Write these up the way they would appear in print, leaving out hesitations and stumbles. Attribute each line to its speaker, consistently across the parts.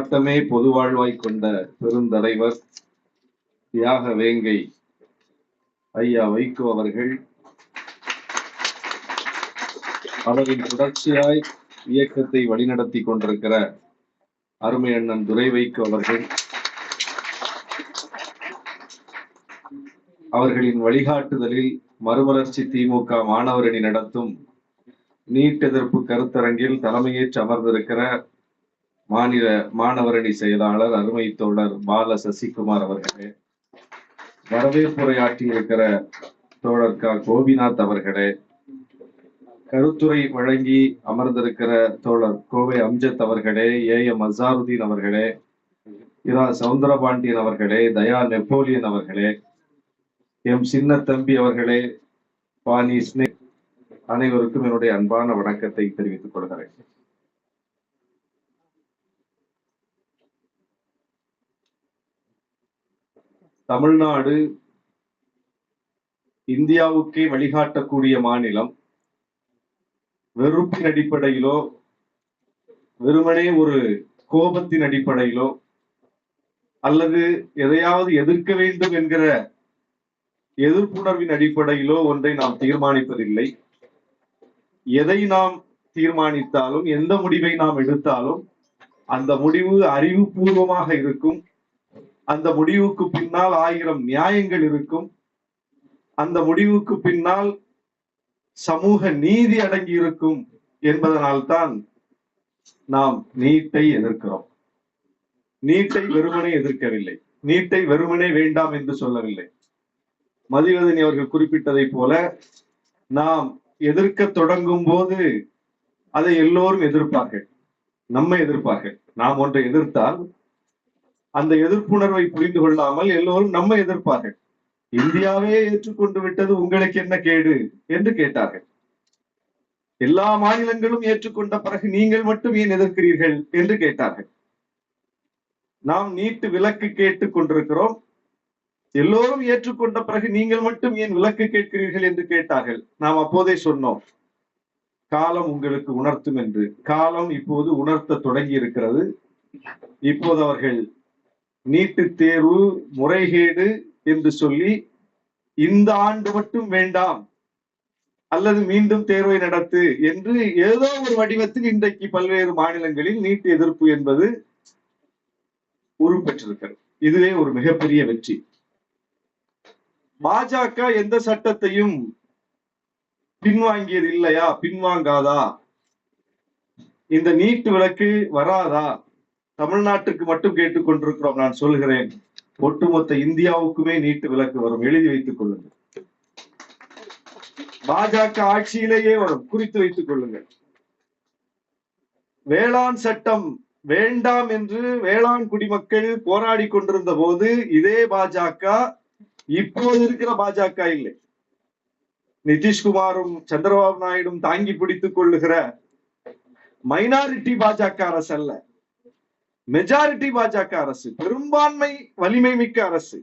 Speaker 1: போராட்டமே பொது வாழ்வாய் கொண்ட பெருந்தலைவர் தியாக வேங்கை ஐயா வைகோ அவர்கள், அவரின் தொடர்ச்சியாய் இயக்கத்தை வழிநடத்தி கொண்டிருக்கிற அருமை அண்ணன் துரை வைகோ அவர்கள், அவர்களின் வழிகாட்டுதலில் மறுமலர்ச்சி திமுக மாணவரணி நடத்தும் நீட் எதிர்ப்பு கருத்தரங்கில் தலைமையேற்று அமர்ந்திருக்கிற மாநில மாணவரணி செயலாளர் அருமை தோழர் பால சசிகுமார் அவர்களே, வரவேற்புரையாற்றி இருக்கிற தோழர் க கோபிநாத் அவர்களே, கருத்துரை வழங்கி அமர்ந்திருக்கிற தோழர் கோவை அம்ஜத் அவர்களே, எம் அசாருதீன் அவர்களே, இரா சவுந்தரபாண்டியன் அவர்களே, தயா நெப்போலியன் அவர்களே, எம் சின்ன தம்பி அவர்களே, பானி ஸ்னேக், அனைவருக்கும் என்னுடைய அன்பான வணக்கத்தை தெரிவித்துக் கொள்கிறேன். தமிழ்நாடு இந்தியாவுக்கே வழிகாட்டக்கூடிய மாநிலம். வெறுப்பின் அடிப்படையிலோ வெறுமனே ஒரு கோபத்தின் அடிப்படையிலோ அல்லது எதையாவது எதிர்க்க வேண்டும் என்கிற எதிர்ப்புணர்வின் அடிப்படையிலோ ஒன்றை நாம் தீர்மானிப்பதில்லை. எதை நாம் தீர்மானித்தாலும், எந்த முடிவை நாம் எடுத்தாலும் அந்த முடிவு அறிவுபூர்வமாக இருக்கும். அந்த முடிவுக்கு பின்னால் 1000 நியாயங்கள் இருக்கும். அந்த முடிவுக்கு பின்னால் சமூக நீதி அடங்கி இருக்கும் என்பதனால்தான் நாம் நீட்டை எதிர்க்கிறோம். நீட்டை வெறுமனே எதிர்க்கவில்லை, நீட்டை வெறுமனே வேண்டாம் என்று சொல்லவில்லை. மதிவதனி அவர்கள் குறிப்பிட்டதை போல நாம் எதிர்க்க தொடங்கும் போது அதை எல்லோரும் எதிர்ப்பார்கள், நம்மை எதிர்ப்பார்கள். நாம் ஒன்றை எதிர்த்தால் அந்த எதிர்ப்புணர்வை புரிந்து கொள்ளாமல் எல்லோரும் நம்மை எதிர்ப்பார்கள். இந்தியாவே ஏற்றுக்கொண்டு விட்டது, உங்களுக்கு என்ன கேடு என்று கேட்டார்கள். எல்லா மாநிலங்களும் ஏற்றுக்கொண்ட பிறகு நீங்கள் மட்டும் ஏன் எதிர்க்கிறீர்கள் என்று கேட்டார்கள். நாம் நீட்டு விலக்கு கேட்டுக் கொண்டிருக்கிறோம், எல்லோரும் ஏற்றுக்கொண்ட பிறகு நீங்கள் மட்டும் ஏன் விலக்கு கேட்கிறீர்கள் என்று கேட்டார்கள். நாம் அப்போதே சொன்னோம், காலம் உங்களுக்கு உணர்த்தும் என்று. காலம் இப்போது உணர்த்த தொடங்கி இருக்கிறது. இப்போது அவர்கள் நீட்டு தேர்வு முறைகேடு என்று சொல்லி இந்த ஆண்டு மட்டும் வேண்டாம் அல்லது மீண்டும் தேர்வை நடத்து என்று ஏதோ ஒரு வடிவத்தில் இன்றைக்கு பல்வேறு மாநிலங்களில் நீட் எதிர்ப்பு என்பது உருப்பெற்றிருக்கிறது. இதுவே ஒரு மிகப்பெரிய வெற்றி. பாஜக எந்த சட்டத்தையும் பின்வாங்கியது இல்லையா, பின்வாங்காதா? இந்த நீட் விலக்கு வராதா? தமிழ்நாட்டுக்கு மட்டும் கேட்டுக் கொண்டிருக்கிறோம். நான் சொல்கிறேன், ஒட்டுமொத்த இந்தியாவுக்குமே நீட்டு விலக்கு வரும். எழுதி வைத்துக் கொள்ளுங்கள். பாஜக ஆட்சியிலேயே வரும், குறித்து வைத்துக் கொள்ளுங்கள். வேளாண் சட்டம் வேண்டாம் என்று வேளாண் குடிமக்கள் போராடி கொண்டிருந்த போது இதே பாஜக, இப்போது இருக்கிற பாஜக இல்லை, நிதிஷ்குமாரும் சந்திரபாபு நாயுடும் தாங்கி பிடித்துக் கொள்ளுகிற மைனாரிட்டி பாஜக அரசு அல்ல, மெஜாரிட்டி பாஜக அரசு, பெரும்பான்மை வலிமை மிக்க அரசு.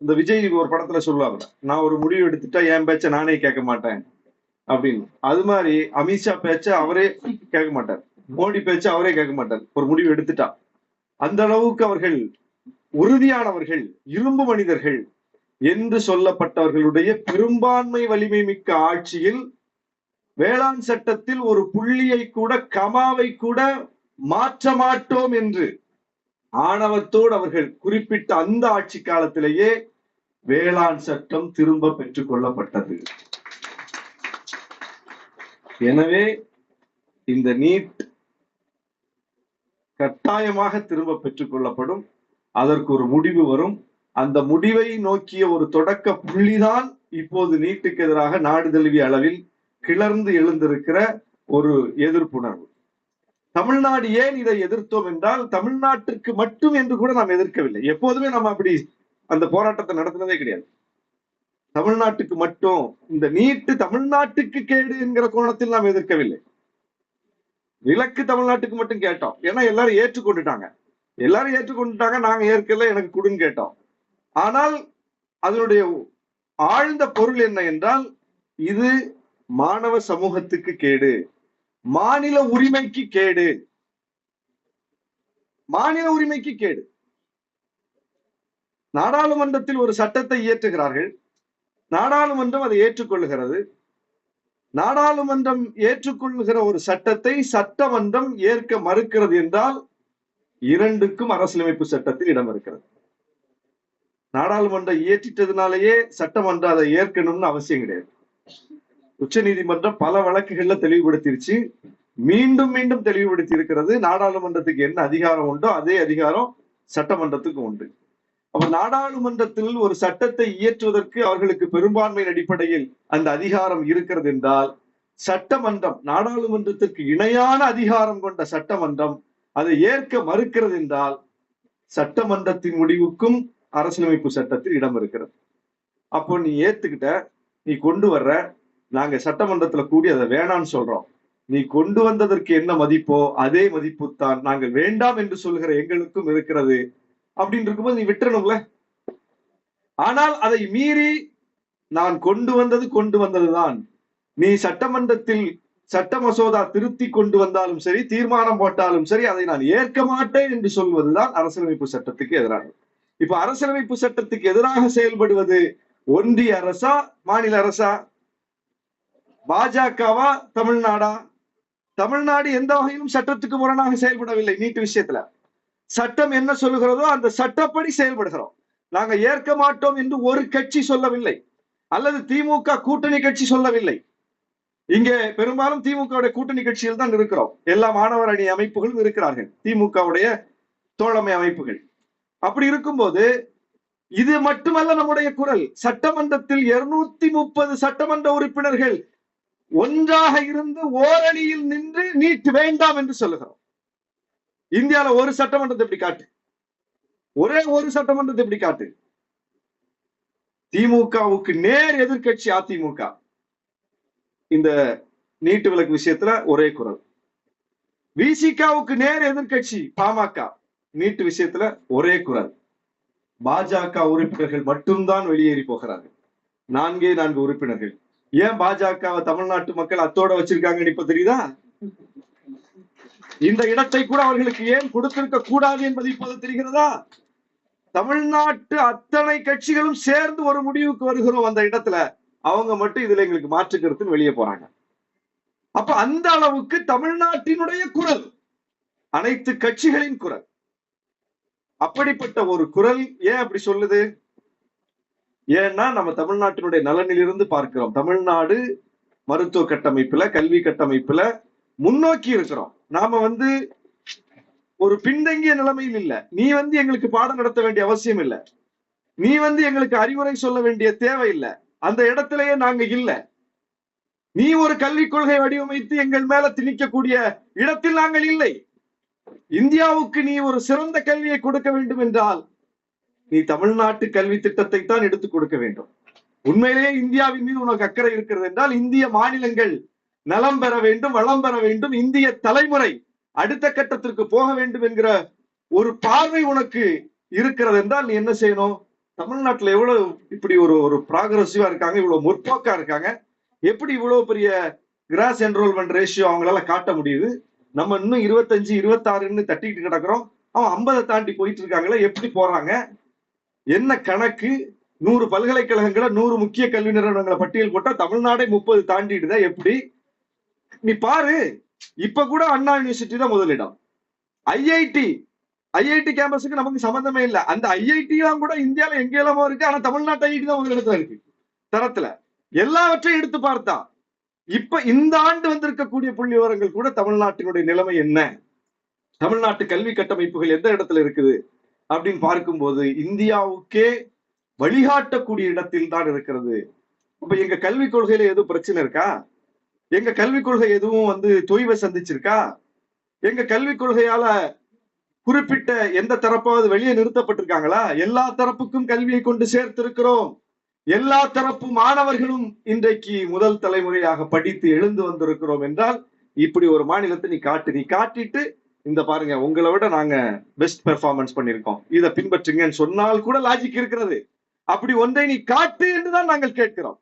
Speaker 1: இந்த விஜய் ஒரு படத்துல சொல்லுவாங்க, நான் ஒரு முடிவு எடுத்துட்டா என் பேச்ச நானே கேட்க மாட்டேன் அப்படின்னு. அது மாதிரி அமித்ஷா பேச்ச அவரே கேட்க மாட்டார், மோடி பேச்ச அவரே கேட்க மாட்டார். ஒரு முடிவு எடுத்துட்டா அந்த அளவுக்கு அவர்கள் உறுதியானவர்கள், இரும்பு மனிதர்கள் என்று சொல்லப்பட்டவர்களுடைய பெரும்பான்மை வலிமை மிக்க ஆட்சியில் வேளாண் சட்டத்தில் ஒரு புள்ளியை கூட, கமாவை கூட மாற்ற மாட்டோம் என்று ஆணவத்தோடு அவர்கள் குறிப்பிட்ட அந்த ஆட்சி காலத்திலேயே வேளாண் சட்டம் திரும்ப பெற்றுக் கொள்ளப்பட்டது. எனவே இந்த நீட் கட்டாயமாக திரும்ப பெற்றுக் கொள்ளப்படும். அதற்கு ஒரு முடிவு வரும். அந்த முடிவை நோக்கிய ஒரு தொடக்க புள்ளிதான் இப்போது நீட்டுக்கு எதிராக நாடு தழுவிய அளவில் கிளர்ந்து எழுந்திருக்கிற ஒரு எதிர்ப்புணர்வு. தமிழ்நாடு ஏன் இதை எதிர்த்தோம் என்றால், தமிழ்நாட்டுக்கு மட்டும் என்று கூட நாம் எதிர்க்கவில்லை. எப்போதுமே நம்ம அப்படி அந்த போராட்டத்தை நடத்தினதே கிடையாது. தமிழ்நாட்டுக்கு மட்டும், இந்த நீட்டு தமிழ்நாட்டுக்கு கேடு என்கிற கோணத்தில் நாம் எதிர்க்கவில்லை. விலக்கு தமிழ்நாட்டுக்கு மட்டும் கேட்டோம். ஏன்னா எல்லாரும் ஏற்றுக்கொண்டுட்டாங்க, நாங்க ஏற்கல, எனக்கு கொடுன்னு கேட்டோம். ஆனால் அதனுடைய ஆழ்ந்த பொருள் என்ன என்றால், இது மாணவ சமூகத்துக்கு கேடு, மாநில உரிமைக்கு கேடு. மாநில உரிமைக்கு கேடு. நாடாளுமன்றத்தில் ஒரு சட்டத்தை இயற்றுகிறார்கள், நாடாளுமன்றம் அதை ஏற்றுக்கொள்ளுகிறது. நாடாளுமன்றம் ஏற்றுக்கொள்ளுகிற ஒரு சட்டத்தை சட்டமன்றம் ஏற்க மறுக்கிறது என்றால் இரண்டுக்கும் அரசியலமைப்பு சட்டத்தில் இடம் இருக்கிறது. நாடாளுமன்றம் இயற்றிட்டதுனாலேயே சட்டமன்றம் அதை ஏற்கணும்னு அவசியம் கிடையாது. உச்ச நீதிமன்றம் பல வழக்குகள்ல தெளிவுபடுத்திருச்சு, மீண்டும் மீண்டும் தெளிவுபடுத்தி இருக்கிறது. நாடாளுமன்றத்துக்கு என்ன அதிகாரம் உண்டோ அதே அதிகாரம் சட்டமன்றத்துக்கு உண்டு. அப்ப நாடாளுமன்றத்தில் ஒரு சட்டத்தை இயற்றுவதற்கு அவர்களுக்கு பெரும்பான்மையின் அடிப்படையில் அந்த அதிகாரம் இருக்கிறது என்றால், சட்டமன்றம் நாடாளுமன்றத்திற்கு இணையான அதிகாரம் கொண்ட சட்டமன்றம் அதை ஏற்க மறுக்கிறது என்றால் சட்டமன்றத்தின் முடிவுக்கும் அரசியலமைப்பு சட்டத்தில் இடம் இருக்கிறது. அப்போ நீ ஏத்துக்கிட்ட, நீ கொண்டு வர்ற, நாங்க சட்டமன்றத்துல கூடி அதை வேணான்னு சொல்றோம். நீ கொண்டு வந்ததற்கு என்ன மதிப்போ அதே மதிப்பு தான் நாங்கள் வேண்டாம் என்று சொல்கிற எங்களுக்கும் இருக்கிறது அப்படின்னு இருக்கும்போது நீ விட்டுறணும்ல. ஆனால் அதை மீறி நான் கொண்டு வந்ததுதான், நீ சட்டமன்றத்தில் சட்ட மசோதா திருத்தி கொண்டு வந்தாலும் சரி, தீர்மானம் போட்டாலும் சரி, அதை நான் ஏற்க மாட்டேன் என்று சொல்வதுதான் அரசியலமைப்பு சட்டத்துக்கு எதிரானது. இப்ப அரசியலமைப்பு சட்டத்துக்கு எதிராக செயல்படுவது ஒன்றிய அரசா மாநில அரசா, பாஜகவா தமிழ்நாடா? தமிழ்நாடு எந்த வகையிலும் சட்டத்துக்கு முரணாக செயல்படவில்லை. நீட் விஷயத்துல சட்டம் என்ன சொல்லுகிறதோ அந்த சட்டப்படி செயல்படுகிறோம். நாங்க ஏற்க மாட்டோம் என்று ஒரு கட்சி சொல்லவில்லை, அல்லது திமுக கூட்டணி கட்சி சொல்லவில்லை. இங்கே பெரும்பாலும் திமுக கூட்டணி கட்சியில் தான் இருக்கிறோம். எல்லா மாணவர் அணி அமைப்புகளும் இருக்கிறார்கள், திமுகவுடைய தோழமை அமைப்புகள். அப்படி இருக்கும்போது இது மட்டுமல்ல நம்முடைய குரல். சட்டமன்றத்தில் 230 சட்டமன்ற உறுப்பினர்கள் ஒன்றாக இருந்து ஓரணியில் நின்று நீட் வேண்டாம் என்று சொல்லுகிறோம். இந்தியால ஒரு சட்டமன்றத்தை எப்படி காட்டு, ஒரே ஒரு சட்டமன்றத்தை எப்படி காட்டு. திமுகவுக்கு நேர் எதிர்கட்சி அதிமுக. இந்த நீட்டு விலக்கு விஷயத்துல ஒரே குரல். விசிகாவுக்கு நேர் எதிர்கட்சி பாமக, நீட்டு விஷயத்துல ஒரே குரல். பாஜக உறுப்பினர்கள் மட்டும்தான் வெளியேறி போகிறார்கள், 4 உறுப்பினர்கள். ஏன் பாஜக தமிழ்நாட்டு மக்கள் அத்தோட வச்சிருக்காங்கன்னு இப்ப தெரியுதா? இந்த இடத்தை கூட அவர்களுக்கு ஏன் கொடுத்திருக்க கூடாது என்பது இப்போது தெரிகிறதா? தமிழ்நாட்டு அத்தனை கட்சிகளும் சேர்ந்து ஒரு முடிவுக்கு வருகிறோம் அந்த இடத்துல, அவங்க மட்டும் இதுல எங்களுக்கு மாற்று கருத்துன்னு வெளியே போறாங்க. அப்ப அந்த அளவுக்கு தமிழ்நாட்டினுடைய குரல், அனைத்து கட்சிகளின் குரல். அப்படிப்பட்ட ஒரு குரல் ஏன் அப்படி சொல்லுது? ஏன்னா நம்ம தமிழ்நாட்டினுடைய நலனிலிருந்து பார்க்கிறோம். தமிழ்நாடு மருத்துவ கட்டமைப்புல, கல்வி கட்டமைப்புல முன்னோக்கி இருக்கிறோம். நாம ஒரு பின்தங்கிய நிலைமையில் இல்ல. நீ எங்களுக்கு பாடம் நடத்த வேண்டிய அவசியம் இல்லை, நீ எங்களுக்கு அறிவுரை சொல்ல வேண்டிய தேவை இல்லை. அந்த இடத்திலேயே நாங்க இல்ல. நீ ஒரு கல்விக் கொள்கை வடிவமைத்து எங்கள் மேல திணிக்கக்கூடிய இடத்தில் நாங்கள் இல்லை. இந்தியாவுக்கு நீ ஒரு சிறந்த கல்வியை கொடுக்க வேண்டும் என்றால் நீ தமிழ்நாட்டு கல்வி திட்டத்தை தான் எடுத்துக் கொடுக்க வேண்டும். உண்மையிலேயே இந்தியாவின் மீது உனக்கு அக்கறை இருக்கிறது என்றால் இந்திய மாநிலங்கள் நலம் பெற வேண்டும், வளம் பெற வேண்டும், இந்திய தலைமுறை அடுத்த கட்டத்திற்கு போக வேண்டும் என்கிற ஒரு பார்வை உனக்கு இருக்கிறது என்றால் நீ என்ன செய்யணும்? தமிழ்நாட்டுல எவ்வளவு இப்படி ஒரு ப்ராக்ரசிவா இருக்காங்க, இவ்வளவு முற்போக்கா இருக்காங்க, எப்படி இவ்வளவு பெரிய கிராஸ் என்ரோல்மெண்ட் ரேஷியோ அவங்களால காட்ட முடியுது? நம்ம இன்னும் 25, 26ன்னு தட்டிட்டு கிடக்குறோம். அவன் 50 தாண்டி போயிட்டு இருக்காங்களே, எப்படி போறாங்க? என்ன கணக்கு? 100 பல்கலைக்கழகங்களை 100 முக்கிய கல்வி நிறுவனங்களை பட்டியல் போட்டா தமிழ்நாடே 30 தாண்டிடுதா? எப்படி நீ பாரு. இப்ப கூட அண்ணா யூனிவர்சிட்டி தான் முதலிடம். ஐஐடி கேம்பஸுக்கு நமக்கு சம்பந்தமே இல்லை. அந்த ஐஐடி தான் கூட இந்தியால எங்க எல்லாமோ இருக்கு, ஆனா தமிழ்நாட்டு ஐஐடி தான் முதலிடத்துல இருக்கு தரத்துல. எல்லாவற்றையும் எடுத்து பார்த்தா இப்ப இந்த ஆண்டு வந்திருக்கக்கூடிய புள்ளி விவரங்கள் கூட தமிழ்நாட்டினுடைய நிலைமை என்ன, தமிழ்நாட்டு கல்வி கட்டமைப்புகள் எந்த இடத்துல இருக்குது அப்படின்னு பார்க்கும்போது இந்தியாவுக்கே வழிகாட்டக்கூடிய இடத்தில் தான் இருக்கிறது. அப்ப எங்க கல்விக் கொள்கையில எதுவும் பிரச்சனை இருக்கா? எங்க கல்விக் கொள்கை எதுவும் தொய்வை சந்திச்சிருக்கா? எங்க கல்விக் கொள்கையால குறிப்பிட்ட எந்த தரப்பாவது வெளியே நிறுத்தப்பட்டிருக்காங்களா? எல்லா தரப்புக்கும் கல்வியை கொண்டு சேர்த்திருக்கிறோம். எல்லா தரப்பு மாணவர்களும் இன்றைக்கு முதல் தலைமுறையாக படித்து எழுந்து வந்திருக்கிறோம் என்றால் இப்படி ஒரு மாநிலத்தை நீ காட்டிட்டு இந்த பாருங்க, உங்களை விட நாங்க பெஸ்ட் பெர்ஃபார்மன்ஸ் பண்ணிருக்கோம், இதை பின்பற்றுங்கன்னு சொன்னால் கூட லாஜிக் இருக்கிறது. அப்படி ஒன்றை நீ காட்டு என்றுதான் நாங்கள் கேட்கிறோம்.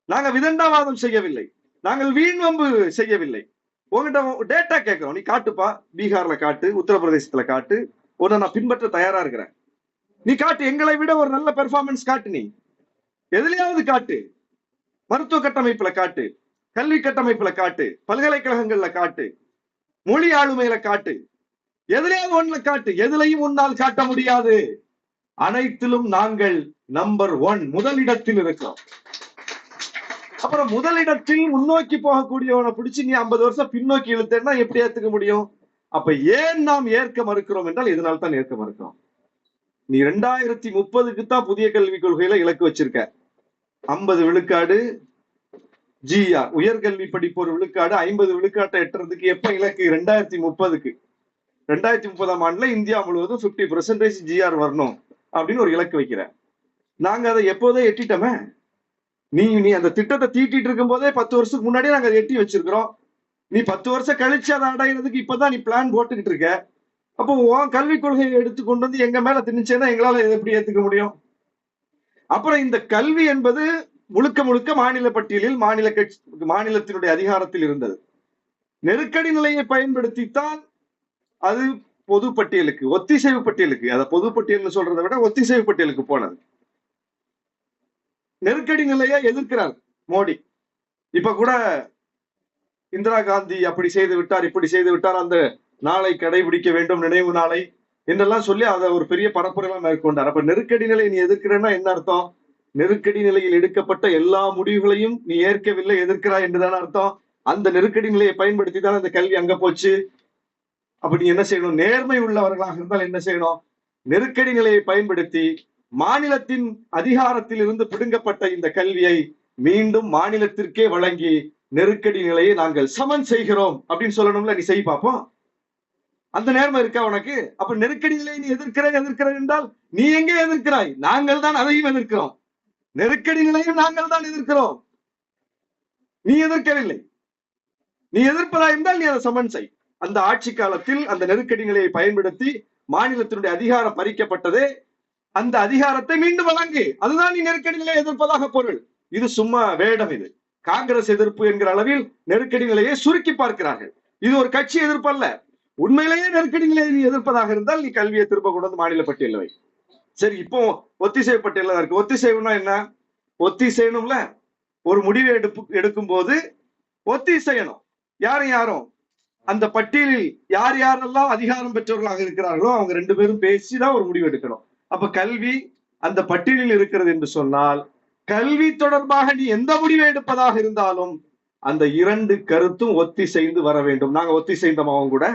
Speaker 1: நாங்க விதண்டாவாதம் செய்யவில்லை, நாங்கள் வீண்வம்பு செய்யவில்லை. உங்ககிட்ட டேட்டா கேட்கிறோம், நீ காட்டுப்பா. பீகார்ல காட்டு, உத்தரப்பிரதேசத்துல காட்டு, உன்னை நான் பின்பற்ற தயாரா இருக்கிறேன். நீ காட்டு, எங்களை விட ஒரு நல்ல பெர்ஃபார்மன்ஸ் காட்டு, நீ எதுலயாவது காட்டு, மருத்துவ கட்டமைப்புல காட்டு, கல்வி கட்டமைப்புல காட்டு, பல்கலைக்கழகங்கள்ல காட்டு, மொழி ஆளுமையில காட்டு, எதுலயாவது ஒண்ணுல காட்டு. எதுலையும் உன்னால் காட்ட முடியாது. அனைத்திலும் நாங்கள் நம்பர் 1 முதலிடத்தில் இருக்கிறோம். அப்புறம் முதலிடத்தில் முன்னோக்கி போகக்கூடியவனை பிடிச்சு நீ 50 வருஷம் பின்னோக்கி இழுத்தேன்னா எப்படி ஏத்துக்க முடியும்? அப்ப ஏன் நாம் ஏற்க மறுக்கிறோம் என்றால் இதனால தான் ஏற்க மறுக்கிறோம். நீ 2030க்கு தான் புதிய கல்விக் கொள்கையில இலக்கு வச்சிருக்க. 50 விழுக்காடு GR உயர்கல்வி படிப்போர் விழுக்காடு 50 விழுக்காட்டை எட்டுறதுக்கு எப்ப இலக்கு? 2030க்கு. 2030ஆம் ஆண்டுல இந்தியா முழுவதும் 50% GR வரணும் அப்படின்னு ஒரு இலக்கு வைக்கிற. நாங்க அதை எப்போதே எட்டிட்டோமே. நீ அந்த திட்டத்தை தீட்டிட்டு இருக்கும் போதே 10 வருஷத்துக்கு முன்னாடியே நாங்க அதை எட்டி வச்சிருக்கிறோம். நீ 10 வருஷம் கழிச்சு அதை அடையிறதுக்கு இப்பதான் நீ பிளான் போட்டுக்கிட்டு இருக்க. அப்போ உன் கல்விக் கொள்கையை எடுத்து கொண்டு வந்து எங்க மேல திணிச்சேன்னா எங்களால எப்படி ஏத்துக்க முடியும்? அப்புறம் இந்த கல்வி என்பது முழுக்க முழுக்க மாநில பட்டியலில் மாநிலத்தினுடைய அதிகாரத்தில் இருந்தது. நெருக்கடி நிலையை பயன்படுத்தித்தான் அது பொது பட்டியலுக்கு, ஒத்திசைவு பட்டியலுக்கு, அதை பொது பட்டியல் சொல்றதை விட ஒத்திசைவு பட்டியலுக்கு போனது. நெருக்கடி நிலையை எதிர்க்கிறார் மோடி. இப்ப கூட இந்திரா காந்தி அப்படி செய்து விட்டார், இப்படி செய்து விட்டார், அந்த நாளை கடைபிடிக்க வேண்டும், நினைவு நாளை என்றெல்லாம் சொல்லி அதை ஒரு பெரிய பரப்புரையெல்லாம் மேற்கொண்டார். அப்ப நெருக்கடி நிலையை நீ எதிர்க்கிறேன்னா என்ன அர்த்தம்? நெருக்கடி நிலையில் எடுக்கப்பட்ட எல்லா முடிவுகளையும் நீ ஏற்கவில்லை, எதிர்க்கிறாய் என்றுதான அர்த்தம். அந்த நெருக்கடி நிலையை பயன்படுத்தி தான் அந்த கல்வி அங்க போச்சு. அப்ப நீ என்ன செய்யணும்? நேர்மை உள்ளவர்களாக இருந்தால் என்ன செய்யணும்? நெருக்கடி நிலையை பயன்படுத்தி மாநிலத்தின் அதிகாரத்தில் இருந்து பிடுங்கப்பட்ட இந்த கல்வியை மீண்டும் மாநிலத்திற்கே வழங்கி நெருக்கடி நிலையை நாங்கள் சமன் செய்கிறோம் அப்படின்னு சொல்லணும்ல. நீ செய் பார்ப்போம். அந்த நேர்மை இருக்கா உனக்கு? அப்ப நெருக்கடி நிலையை நீ எதிர்க்கிற என்றால் நீ எங்கே எதிர்க்கிறாய்? நாங்கள் தான் அதையும் எதிர்க்கிறோம். நெருக்கடி நிலையும் நாங்கள் தான் எதிர்க்கிறோம். நீ எதிர்க்கவில்லை. நீ எதிர்ப்பதா இருந்தால் நீ அதை சமன் செய். அந்த ஆட்சி காலத்தில் அந்த நெருக்கடி நிலையை பயன்படுத்தி மாநிலத்தினுடைய அதிகாரம் பறிக்கப்பட்டதே, அந்த அதிகாரத்தை மீண்டும் வழங்கு. அதுதான் நீ நெருக்கடி நிலையை எதிர்ப்பதாக பொருள். இது சும்மா வேடம். இது காங்கிரஸ் எதிர்ப்பு என்கிற அளவில் நெருக்கடி நிலையை சுருக்கி பார்க்கிறார்கள். இது ஒரு கட்சி எதிர்ப்பு அல்ல. உண்மையிலேயே நெருக்கடி நிலையை நீ எதிர்ப்பதாக இருந்தால் நீ கல்வியை திரும்ப கொண்டு வந்து மாநில பட்டியலில் வை. சரி, இப்போ ஒத்திசைவு பட்டியலில் இருக்கு. ஒத்திசைவுனா என்ன? ஒத்திசையணும்ல. ஒரு முடிவை எடுக்கும் போது ஒத்திசையணும். யாரும் அந்த பட்டியலில் யார் யாரெல்லாம் அதிகாரம் பெற்றவர்களாக இருக்கிறார்களோ அவங்க 2 பேரும் பேசிதான் ஒரு முடிவு எடுக்கணும். அப்ப கல்வி அந்த பட்டியலில் இருக்கிறது என்று சொன்னால் கல்வி தொடர்பாக நீ எந்த முடிவை எடுப்பதாக இருந்தாலும் அந்த 2 கருத்தும் ஒத்திசைந்து வர வேண்டும். நாங்க ஒத்திசைந்தோம் கூட.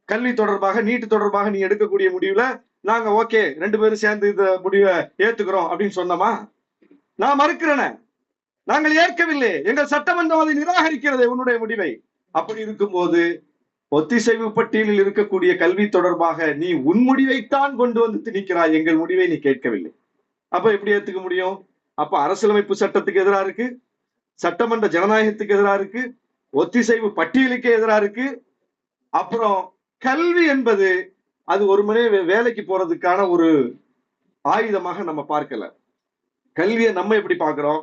Speaker 1: கல்வி தொடர்பாக, நீட் தொடர்பாக நீ எடுக்கக்கூடிய முடிவுல நாங்க ஓகே 2 பேரும் சேர்ந்து இந்த முடிவை ஏத்துக்கிறோம் அப்படின்னு சொன்னோமா? நான் மறுக்கிறேன. நாங்கள் ஏற்கவில்லை. எங்கள் சட்டமன்றம் அதை நிராகரிக்கிறது உன்னுடைய முடிவை. அப்படி இருக்கும்போது ஒத்திசைவு பட்டியலில் இருக்கக்கூடிய கல்வி தொடர்பாக நீ உன் முடிவைத்தான் கொண்டு வந்து திணிக்கிறாய். எங்கள் முடிவை நீ கேட்கவில்லை. அப்ப எப்படி ஏத்துக்க முடியும்? அப்ப அரசியலமைப்பு சட்டத்துக்கு எதிராக இருக்கு, சட்டமன்ற ஜனநாயகத்துக்கு எதிராக இருக்கு, ஒத்திசைவு பட்டியலுக்கு எதிராக இருக்கு. அப்புறம் கல்வி என்பது அது ஒரு மணி வேலைக்கு போறதுக்கான ஒரு ஆயுதமாக நம்ம பார்க்கல. கல்வியை நம்ம எப்படி பார்க்கிறோம்?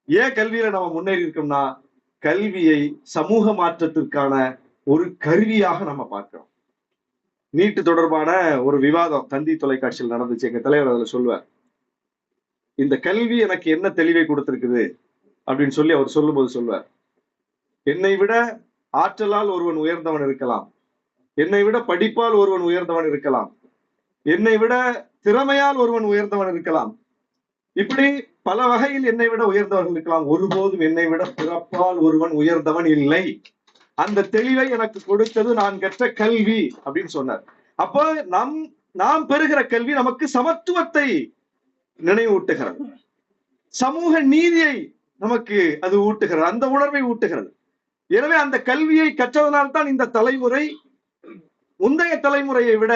Speaker 1: ஏன் கல்வியில நம்ம முன்னேறி இருக்கோம்னா கல்வியை சமூக மாற்றத்திற்கான ஒரு கருவியாக நம்ம பார்க்கிறோம். நீட்டு தொடர்பான ஒரு விவாதம் தந்தி தொலைக்காட்சியில் நடந்துச்சு. எங்க தலைவர் அதுல சொல்லுவார், இந்த கல்வி எனக்கு என்ன தெளிவை கொடுத்திருக்குது அப்படின்னு சொல்லி அவர் சொல்லும்போது சொல்லுவார், என்னை விட ஆற்றலால் ஒருவன் உயர்ந்தவன் இருக்கலாம், என்னை விட படிப்பால் ஒருவன் உயர்ந்தவன் இருக்கலாம், என்னை விட திறமையால் ஒருவன் உயர்ந்தவன் இருக்கலாம், இப்படி பல வகையில் என்னை விட உயர்ந்தவர்கள் இருக்கலாம். ஒருபோதும் என்னை விட பிறப்பால் ஒருவன் உயர்ந்தவன் இல்லை. அந்த தெளிவை எனக்கு கொடுத்தது நான் கற்ற கல்வி அப்படின்னு சொன்னார். அப்போ நாம் பெறுகிற கல்வி நமக்கு சமத்துவத்தை நினைவூட்டுகிறது, சமூக நீதியை நமக்கு அது ஊட்டுகிறது, அந்த உணர்வை ஊட்டுகிறது. எனவே அந்த கல்வியை கற்றதனால்தான் இந்த தலைமுறை முந்தைய தலைமுறையை விட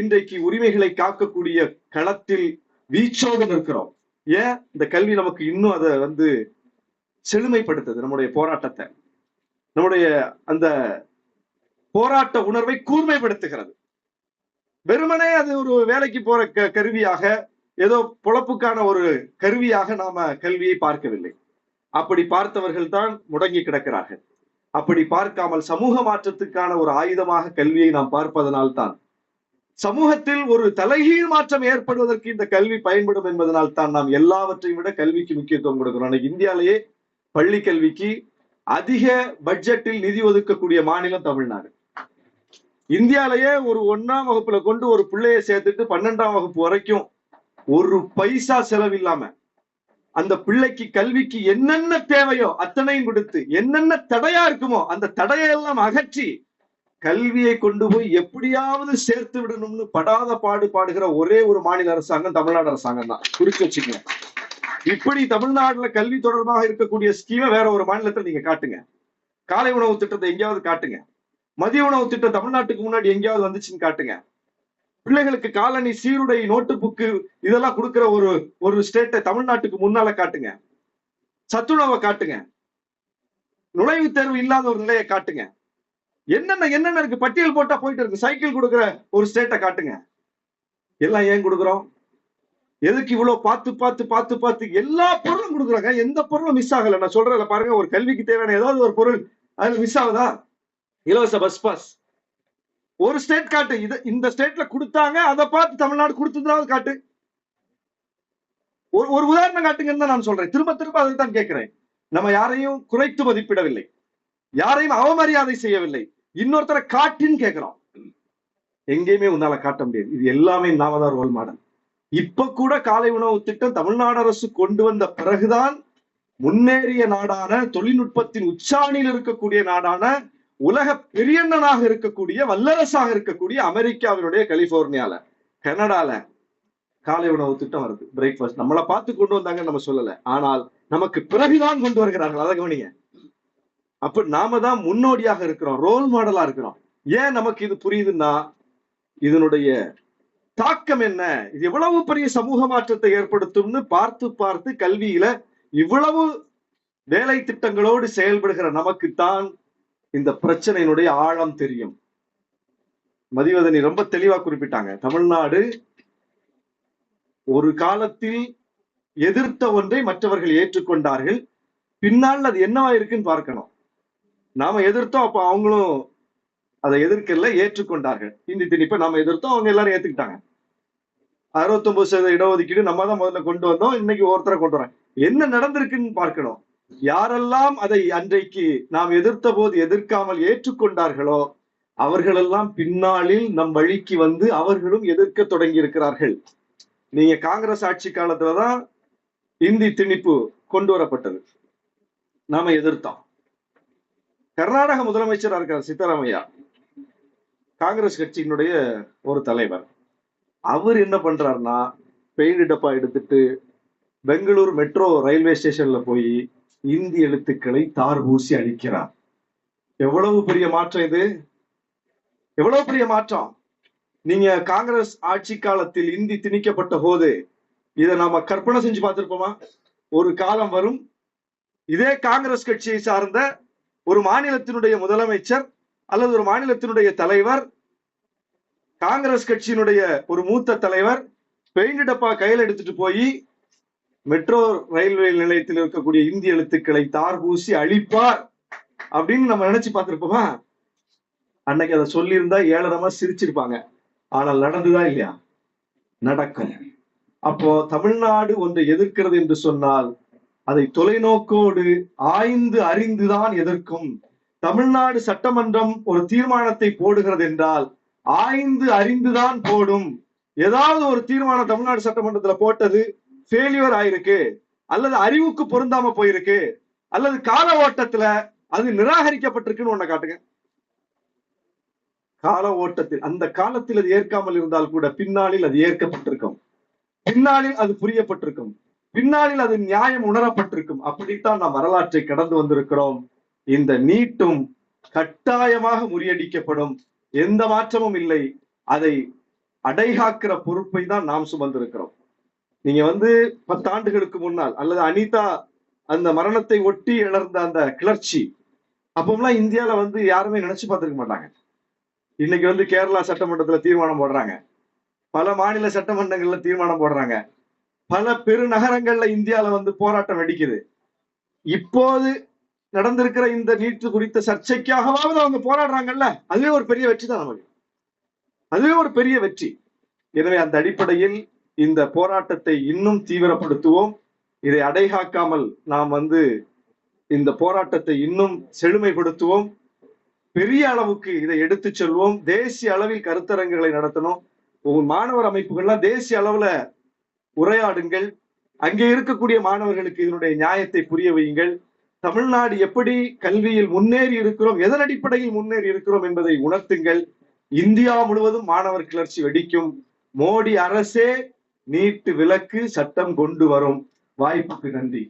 Speaker 1: இன்றைக்கு உரிமைகளை காக்கக்கூடிய களத்தில் வீச்சோடு நிற்கிறோம். ஏன்? இந்த கல்வி நமக்கு இன்னும் அதை செழுமைப்படுத்துது. நம்முடைய போராட்டத்தை, நம்முடைய அந்த போராட்ட உணர்வை கூர்மைப்படுத்துகிறது. வெறுமனே அது ஒரு வேலைக்கு போற கருவியாக, ஏதோ பொழப்புக்கான ஒரு கருவியாக நாம கல்வியை பார்க்கவில்லை. அப்படி பார்த்தவர்கள் தான் முடங்கி கிடக்கிறார்கள். அப்படி பார்க்காமல் சமூக மாற்றத்துக்கான ஒரு ஆயுதமாக கல்வியை நாம் பார்ப்பதனால்தான் சமூகத்தில் ஒரு தலைகீழ் மாற்றம் ஏற்படுவதற்கு இந்த கல்வி பயன்படும் என்பதனால் தான் நாம் எல்லாவற்றையும் விட கல்விக்கு முக்கியத்துவம் கொடுக்கிறோம். இன்னைக்கு இந்தியாவிலேயே பள்ளி கல்விக்கு அதிக பட்ஜெட்டில் நிதி ஒதுக்கக்கூடிய மாநிலம் தமிழ்நாடு. இந்தியாலேயே ஒரு 1ஆம் வகுப்புல கொண்டு ஒரு பிள்ளையை சேர்த்துட்டு 12ஆம் வகுப்பு வரைக்கும் ஒரு பைசா செலவில்லாம அந்த பிள்ளைக்கு கல்விக்கு என்னென்ன தேவையோ அத்தனையும் கொடுத்து, என்னென்ன தடையா இருக்குமோ அந்த தடையெல்லாம் அகற்றி கல்வியை கொண்டு போய் எப்படியாவது சேர்த்து விடணும்னு படாத பாடுகிற ஒரே ஒரு மாநில அரசாங்கம் தமிழ்நாடு அரசாங்கம் தான். குறிச்சு வச்சுக்கங்க. இப்படி தமிழ்நாடுல கல்வி தொடர்பாக இருக்கக்கூடிய ஸ்கீமை வேற ஒரு மாநிலத்தில் நீங்க காட்டுங்க. காலை உணவு திட்டத்தை எங்கேயாவது காட்டுங்க. மதிய உணவு திட்டம் தமிழ்நாட்டுக்கு முன்னாடி எங்கேயாவது வந்துச்சுன்னு காட்டுங்க. பிள்ளைகளுக்கு காலணி, சீருடை, நோட்டு புக்கு இதெல்லாம் கொடுக்கிற ஒரு ஸ்டேட்டை தமிழ்நாட்டுக்கு முன்னால காட்டுங்க. சத்துணவை காட்டுங்க. நுழைவுத் தேர்வு இல்லாத ஒரு நிலையை காட்டுங்க. என்னென்ன இருக்கு பட்டியல் போட்டா போயிட்டு இருக்கு. சைக்கிள் கொடுக்கிற ஒரு ஸ்டேட்டை காட்டுங்க. எல்லாம் ஏன் கொடுக்குறோம்? எதுக்கு இவ்வளவு பார்த்து எல்லா பொருளும் கொடுக்குறாங்க. எந்த பொருளும் மிஸ் ஆகல. நான் சொல்றேன் பாருங்க, ஒரு கல்விக்கு தேவையான ஏதாவது ஒரு பொருள் அதுல மிஸ் ஆகுதா? இலவச பஸ் பாஸ் ஒரு ஸ்டேட் காட்டு. இந்த ஸ்டேட்ல கொடுத்தாங்க, அதை பார்த்து தமிழ்நாடு கொடுத்ததாவது காட்டு. ஒரு உதாரணம் காட்டுங்கன்னு தான் நான் சொல்றேன். திரும்ப அதை தான் கேட்கிறேன். நம்ம யாரையும் குறைத்து மதிப்பிடவில்லை, யாரையும் அவமரியாதை செய்யவில்லை. இன்னொருத்தரை காட்டுன்னு கேட்கிறோம். எங்கேயுமே உன்னால காட்ட முடியாது. இது எல்லாமே நாம தான் ரோல் மாடல். இப்ப கூட காலை உணவு திட்டம் தமிழ்நாடு அரசு கொண்டு வந்த பிறகுதான் முன்னேறிய நாடான, தொழில்நுட்பத்தின் உச்சாணியில் இருக்கக்கூடிய நாடான, உலக பெரியண்ணனாக இருக்கக்கூடிய, வல்லரசாக இருக்கக்கூடிய அமெரிக்காவினுடைய கலிபோர்னியால, கனடால காலை உணவு திட்டம் வருது. பிரேக்ஃபாஸ்ட் நம்மளை பார்த்து கொண்டு வந்தாங்க நம்ம சொல்லல, ஆனால் நமக்கு பிறகுதான் கொண்டு வருகிறார்கள். அதை கவனிங்க. அப்ப நாம தான் முன்னோடியாக இருக்கிறோம், ரோல் மாடலா இருக்கிறோம். ஏன் நமக்கு இது புரியுதுன்னா, இதனுடைய தாக்கம் என்ன, இது எவ்வளவு பெரிய சமூக மாற்றத்தை ஏற்படுத்தும்னு பார்த்து கல்வியில இவ்வளவு வேலை திட்டங்களோடு செயல்படுகிற நமக்குத்தான் இந்த பிரச்சனையினுடைய ஆழம் தெரியும். மதிவதனி ரொம்ப தெளிவா குறிப்பிட்டாங்க. தமிழ்நாடு ஒரு காலத்தில் எதிர்த்த ஒன்றை மற்றவர்கள் ஏற்றுக்கொண்டார்கள். பின்னால் அது என்னவா இருக்குன்னு பார்க்கணும். நாம எதிர்த்தோம், அப்ப அவங்களும் அதை எதிர்க்கல, ஏற்றுக்கொண்டார்கள். இந்தி திணிப்பை நாம எதிர்த்தோம், அவங்க எல்லாரும் ஏத்துக்கிட்டாங்க. 69% இடஒதுக்கீடு நம்ம தான் முதல்ல கொண்டு வந்தோம். இன்னைக்கு ஒருத்தரை கொண்டு வரேன். என்ன நடந்திருக்குன்னு பார்க்கணும். யாரெல்லாம் அதை அன்றைக்கு நாம் எதிர்த்த போது எதிர்க்காமல் ஏற்றுக்கொண்டார்களோ அவர்களெல்லாம் பின்னாளில் நம் வழிக்கு வந்து அவர்களும் எதிர்க்க தொடங்கி இருக்கிறார்கள். நீங்க காங்கிரஸ் ஆட்சி காலத்துலதான் இந்தி திணிப்பு கொண்டு வரப்பட்டது, நாம எதிர்த்தோம். கர்நாடக முதலமைச்சரா இருக்கார் சித்தராமையா, காங்கிரஸ் கட்சியினுடைய ஒரு தலைவர். அவர் என்ன பண்றாருன்னா, பெயிண்ட் டப்பா எடுத்துட்டு பெங்களூர் மெட்ரோ ரயில்வே ஸ்டேஷன்ல போய் இந்தி எழுத்துக்களை தார் பூசி அழிக்கிறார். எவ்வளவு பெரிய மாற்றம் இது! எவ்வளவு பெரிய மாற்றம்! நீங்க காங்கிரஸ் ஆட்சி காலத்தில் இந்தி திணிக்கப்பட்ட போது இதை நாம கற்பனை செஞ்சு பார்த்திருப்போமா? ஒரு காலம் வரும், இதே காங்கிரஸ் கட்சியை சார்ந்த ஒரு மாநிலத்தினுடைய முதலமைச்சர் அல்லது ஒரு மாநிலத்தினுடைய தலைவர், காங்கிரஸ் கட்சியினுடைய ஒரு மூத்த தலைவர் பெயிண்ட் டப்பா கையில் எடுத்துட்டு போய் மெட்ரோ ரயில்வே நிலையத்தில் இருக்கக்கூடிய இந்தி எழுத்துக்களை தார் பூசி அழிப்பார் அப்படின்னு நம்ம நினைச்சு பார்த்திருப்போமா? அன்னைக்கு அதை சொல்லியிருந்தா ஏளனமா சிரிச்சிருப்பாங்க. ஆனால் நடந்துதான் இல்லையா? நடக்கும். அப்போ தமிழ்நாடு ஒன்றை எதிர்க்கிறது என்று சொன்னால் அதை தொலைநோக்கோடு ஆய்ந்து அறிந்துதான் எதிர்க்கும். தமிழ்நாடு சட்டமன்றம் ஒரு தீர்மானத்தை போடுகிறது என்றால் ஆய்ந்து அறிந்துதான் போடும். ஏதாவது ஒரு தீர்மானம் தமிழ்நாடு சட்டமன்றத்துல போட்டது ஃபெயிலியர் ஆயிருக்கு, அல்லது அறிவுக்கு பொருந்தாம போயிருக்கு, அல்லது கால ஓட்டத்துல அது நிராகரிக்கப்பட்டிருக்குன்னு ஒண்ண காட்டுங்க. கால ஓட்டத்தில் அந்த காலத்தில் அது ஏற்காமல் இருந்தால் கூட பின்னாளில் அது ஏற்கப்பட்டிருக்கும், பின்னாளில் அது புரியப்பட்டிருக்கும், பின்னாளில் அது நியாயம் உணரப்பட்டிருக்கும். அப்படித்தான் நாம் வரலாற்றை கடந்து வந்திருக்கிறோம். இந்த நீட்டும் கட்டாயமாக முறியடிக்கப்படும், எந்த மாற்றமும் இல்லை. அதை அடைகாக்கிற பொறுப்பை தான் நாம் சுமந்திருக்கிறோம். நீங்க 10 ஆண்டுகளுக்கு முன்னால் அல்லது அனிதா அந்த மரணத்தை ஒட்டி இழந்த அந்த கிளர்ச்சி அப்பெல்லாம் இந்தியால யாருமே நினைச்சு பார்த்திருக்க மாட்டாங்க. இன்னைக்கு கேரளா சட்டமன்றத்துல தீர்மானம் போடுறாங்க, பல மாநில சட்டமன்றங்கள்ல தீர்மானம் போடுறாங்க, பல பெருநகரங்கள்ல இந்தியால போராட்டம் வெடிக்குது. இப்போது நடந்திருக்கிற இந்த நீட்டு குறித்த சர்ச்சைக்காகவாவது அவங்க போராடுறாங்கல்ல, அதுவே ஒரு பெரிய வெற்றி தான் நமக்கு. அதுவே ஒரு பெரிய வெற்றி. எனவே அந்த அடிப்படையில் இந்த போராட்டத்தை இன்னும் தீவிரப்படுத்துவோம். இதை அடைகாக்காமல் நாம் இந்த போராட்டத்தை இன்னும் செழுமைப்படுத்துவோம். பெரிய அளவுக்கு இதை எடுத்து செல்வோம். தேசிய அளவில் கருத்தரங்குகளை நடத்தணும். உங்கள் மாணவர் அமைப்புகள்லாம் தேசிய அளவுல உரையாடுங்கள். அங்கே இருக்கக்கூடிய மாணவர்களுக்கு இதனுடைய நியாயத்தை புரிய வையுங்கள். தமிழ்நாடு எப்படி கல்வியில் முன்னேறி இருக்கிறோம், எதன் அடிப்படையில் முன்னேறி இருக்கிறோம் என்பதை உணர்த்துங்கள். இந்தியா முழுவதும் மாணவர் கிளர்ச்சி வெடிக்கும். மோடி அரசே நீட் விலக்கு சட்டம் கொண்டு வரும். வாய்ப்புக்கு நன்றி.